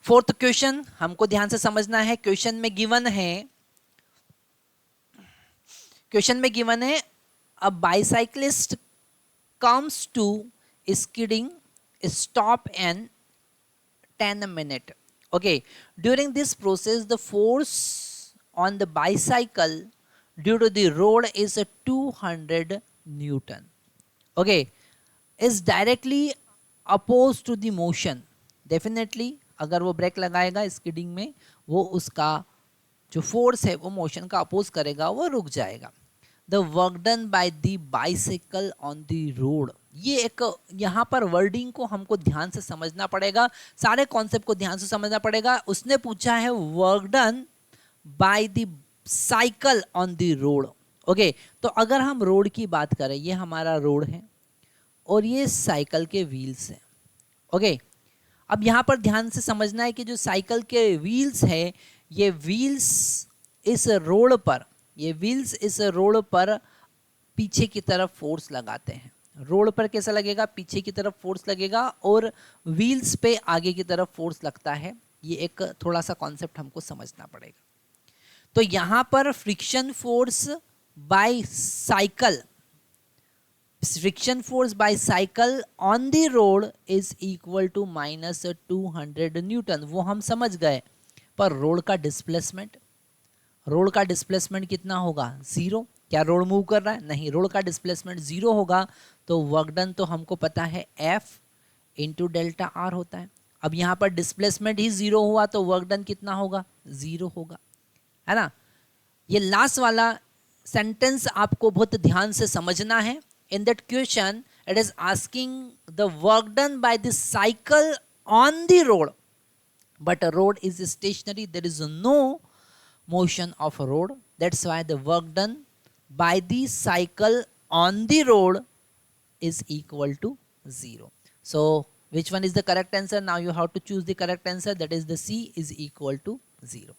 Fourth question हमको ध्यान से समझना है। क्वेश्चन में गिवन है अ बाइसाइक्लिस्ट comes to skidding stop in 10 minutes. Okay, during this process the force on the bicycle due to the road is a 200 newton. Okay, is directly opposed to the motion. Definitely अगर वो break लगाएगा skidding में, वो उसका जो force है वो motion का अपोज करेगा, वो रुक जाएगा। The work done by the bicycle on the road, ये एक यहाँ पर वर्डिंग को हमको ध्यान से समझना पड़ेगा, सारे कॉन्सेप्ट को ध्यान से समझना पड़ेगा। उसने पूछा है work done by the cycle on the road. Okay, तो अगर हम रोड की बात करें, ये हमारा रोड है और ये साइकिल के व्हील्स हैं। ओके, अब यहाँ पर ध्यान से समझना है कि जो साइकिल के व्हील्स है, ये व्हील्स इस रोड पर पीछे की तरफ फोर्स लगाते हैं। रोड पर कैसा लगेगा? पीछे की तरफ फोर्स लगेगा और व्हील्स पे आगे की तरफ फोर्स लगता है। ये एक थोड़ा सा कॉन्सेप्ट हमको समझना पड़ेगा। तो यहाँ पर friction force by cycle on the road is equal to -200 newton, वो हम समझ गए। पर रोड का डिस्प्लेसमेंट कितना होगा? 0। क्या रोड मूव कर रहा है? नहीं, रोड का डिस्प्लेसमेंट 0 होगा। तो वर्क डन तो हमको पता है F इंटू डेल्टा आर होता है। अब यहाँ पर डिस्प्लेसमेंट ही 0 हुआ तो वर्क डन कितना होगा? 0 होगा, है ना। ये लास्ट वाला सेंटेंस आपको बहुत ध्यान से समझना है। In that question it is asking the work done by the cycle on the road, but a road is stationary, there is no motion of a road, that's why the work done by the cycle on the road is equal to 0. So which one is the correct answer? Now you have to choose the correct answer, that is the C is equal to 0.